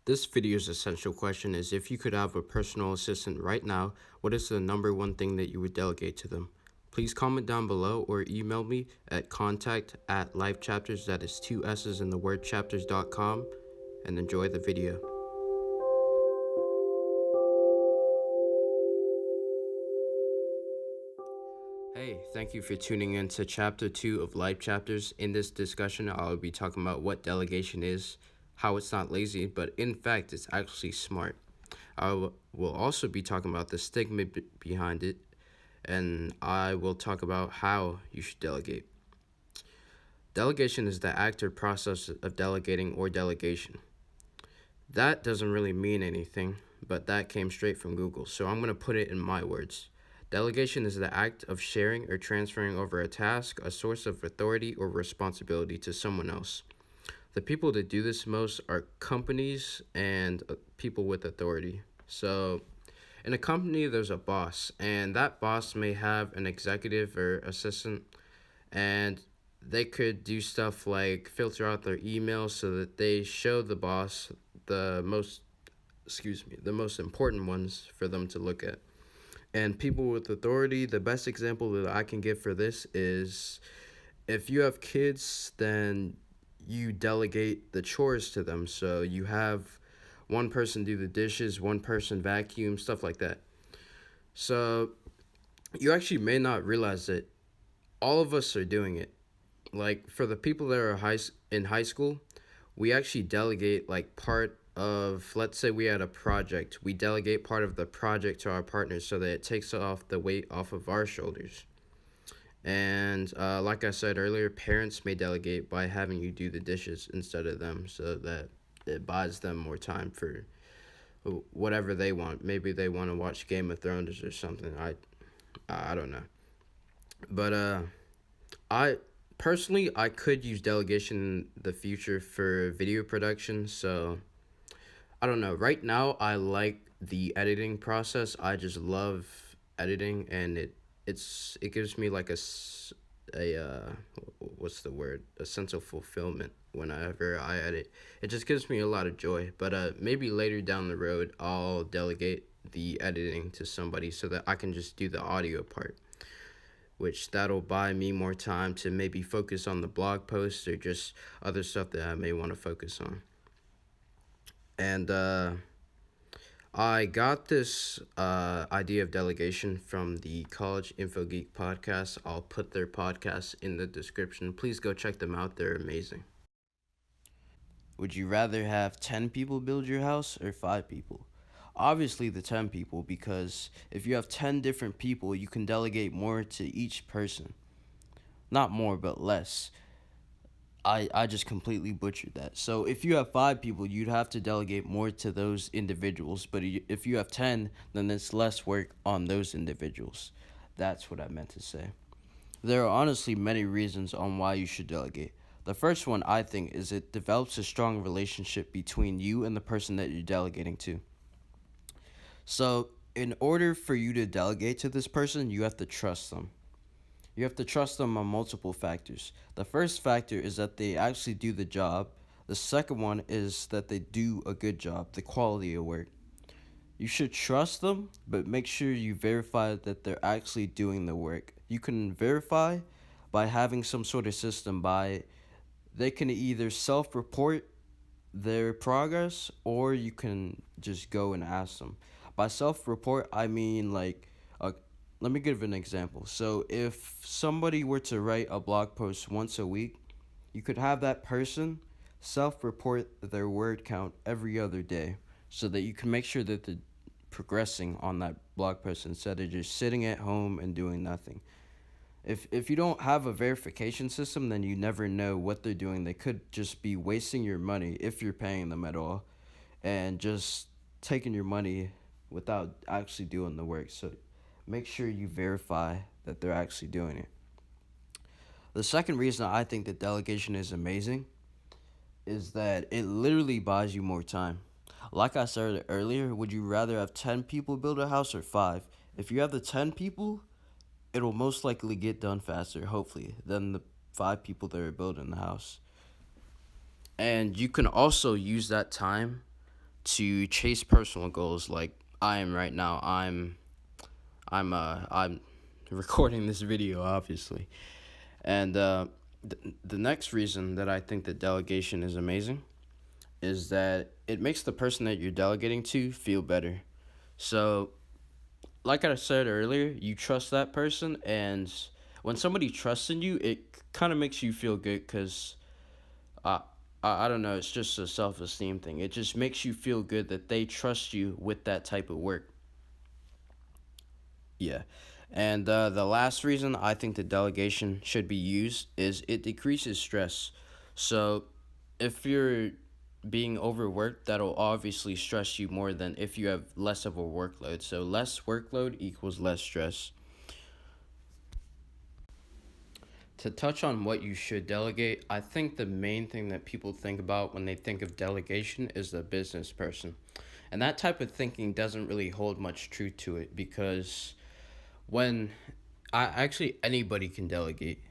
This video's essential question is, if you could have a personal assistant right now, what is the number one thing that you would delegate to them? Please comment down below or email me at contact@lifechapters, that is 2 S's in the word chapters.com, and enjoy the video. Hey, thank you for tuning in to Chapter 2 of Life Chapters. In this discussion, I'll be talking about what delegation is, how it's not lazy, but in fact, it's actually smart. I will also be talking about the stigma behind it, and I will talk about how you should delegate. Delegation is the act or process of delegating or delegation. That doesn't really mean anything, but that came straight from Google, so I'm going to put it in my words. Delegation is the act of sharing or transferring over a task, a source of authority or responsibility to someone else. The people that do this most are companies and people with authority. So in a company, there's a boss, and that boss may have an executive or assistant, and they could do stuff like filter out their emails so that they show the boss the most important ones for them to look at. And people with authority, the best example that I can give for this is, if you have kids, then you delegate the chores to them. So you have one person do the dishes, one person vacuum, stuff like that. So you actually may not realize that all of us are doing it. Like, for the people that are in high school, we actually delegate like part of, let's say we had a project, we delegate part of the project to our partners so that it takes off the weight off of our shoulders. And like I said earlier, parents may delegate by having you do the dishes instead of them, so that it buys them more time for whatever they want. Maybe they want to watch Game of Thrones or something. I don't know. But I personally, I could use delegation in the future for video production. So I don't know. Right now, I like the editing process. I just love editing, and it gives me like what's the word? A sense of fulfillment whenever I edit. It just gives me a lot of joy. But maybe later down the road, I'll delegate the editing to somebody so that I can just do the audio part, which that'll buy me more time to maybe focus on the blog posts or just other stuff that I may want to focus on. And I got this idea of delegation from the College Info Geek podcast. I'll put their podcast in the description. Please go check them out. They're amazing. Would you rather have 10 people build your house or 5 people? Obviously the 10 people, because if you have 10 different people, you can delegate more to each person. Not more, but less. I just completely butchered that. So if you have 5 people, you'd have to delegate more to those individuals. But if you have 10, then it's less work on those individuals. That's what I meant to say. There are honestly many reasons on why you should delegate. The first one, I think, is it develops a strong relationship between you and the person that you're delegating to. So in order for you to delegate to this person, you have to trust them. You have to trust them on multiple factors. The first factor is that they actually do the job. The second one is that they do a good job, the quality of work. You should trust them, but make sure you verify that they're actually doing the work. You can verify by having some sort of system. They can either self-report their progress, or you can just go and ask them. By self-report, I mean let me give an example. So if somebody were to write a blog post once a week, you could have that person self-report their word count every other day, so that you can make sure that they're progressing on that blog post instead of just sitting at home and doing nothing. If you don't have a verification system, then you never know what they're doing. They could just be wasting your money if you're paying them at all, and just taking your money without actually doing the work. So make sure you verify that they're actually doing it. The second reason I think that delegation is amazing is that it literally buys you more time. Like I said earlier, would you rather have 10 people build a house or 5? If you have the 10 people, it'll most likely get done faster, hopefully, than the 5 people that are building the house. And you can also use that time to chase personal goals like I am right now. I'm recording this video, obviously. And the next reason that I think that delegation is amazing is that it makes the person that you're delegating to feel better. So, like I said earlier, you trust that person, and when somebody trusts in you, it kind of makes you feel good because I, I don't know, it's just a self esteem thing. It just makes you feel good that they trust you with that type of work. Yeah. And the last reason I think the delegation should be used is it decreases stress. So if you're being overworked, that'll obviously stress you more than if you have less of a workload. So less workload equals less stress. To touch on what you should delegate, I think the main thing that people think about when they think of delegation is the business person. And that type of thinking doesn't really hold much truth to it because when anybody can delegate.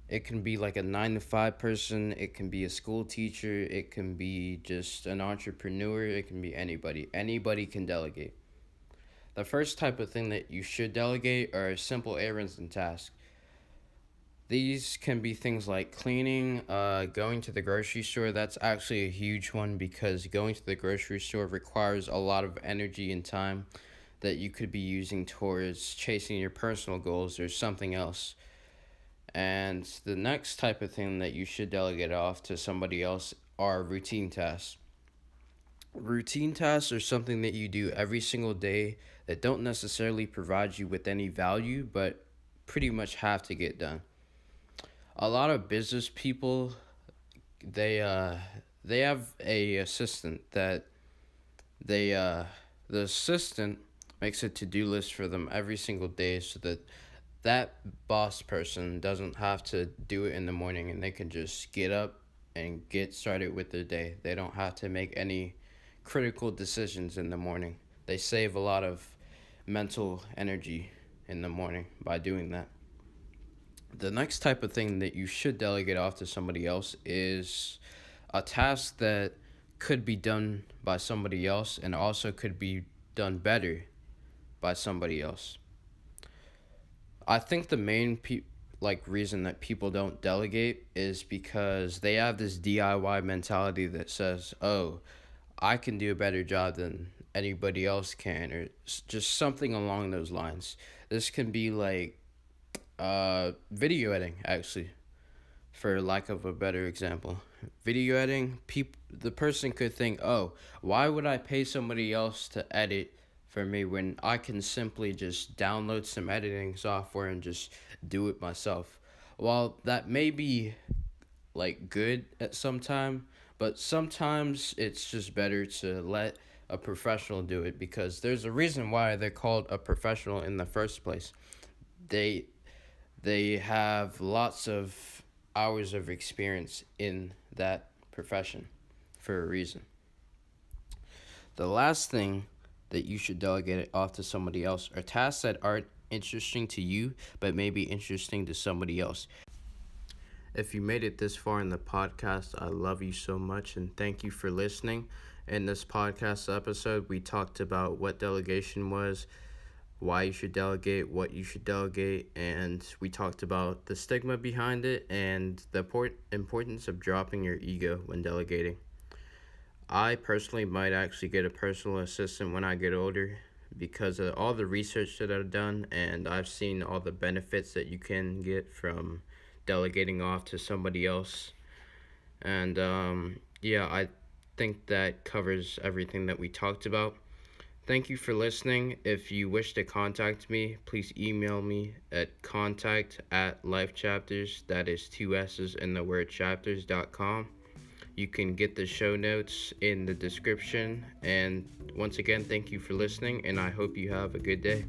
It can be like a 9 to 5 person, it can be a school teacher, it can be just an entrepreneur, it can be anybody. Anybody can delegate. The first type of thing that you should delegate are simple errands and tasks. These can be things like cleaning, going to the grocery store. That's actually a huge one because going to the grocery store requires a lot of energy and time that you could be using towards chasing your personal goals or something else. And the next type of thing that you should delegate off to somebody else are routine tasks. Routine tasks are something that you do every single day that don't necessarily provide you with any value, but pretty much have to get done. A lot of business people, they have a assistant that the assistant makes a to-do list for them every single day so that boss person doesn't have to do it in the morning and they can just get up and get started with their day. They don't have to make any critical decisions in the morning. They save a lot of mental energy in the morning by doing that. The next type of thing that you should delegate off to somebody else is a task that could be done by somebody else and also could be done better by somebody else. I think the main reason that people don't delegate is because they have this DIY mentality that says, "Oh, I can do a better job than anybody else can," or just something along those lines. This can be like video editing, actually, for lack of a better example. Video editing, the person could think, "Oh, why would I pay somebody else to edit for me when I can simply just download some editing software and just do it myself?" While that may be like good at some time, but sometimes it's just better to let a professional do it because there's a reason why they're called a professional in the first place. They they have lots of hours of experience in that profession for a reason. The last thing that you should delegate it off to somebody else are tasks that aren't interesting to you but may be interesting to somebody else. If you made it this far in the podcast, I love you so much and thank you for listening. In this podcast episode, we talked about what delegation was, why you should delegate, what you should delegate, and we talked about the stigma behind it and the importance of dropping your ego when delegating. I personally might actually get a personal assistant when I get older because of all the research that I've done, and I've seen all the benefits that you can get from delegating off to somebody else. And I think that covers everything that we talked about. Thank you for listening. If you wish to contact me, please email me at contact@lifechapters, that is 2 S's in the word chapters.com. You can get the show notes in the description. And once again, thank you for listening, and I hope you have a good day.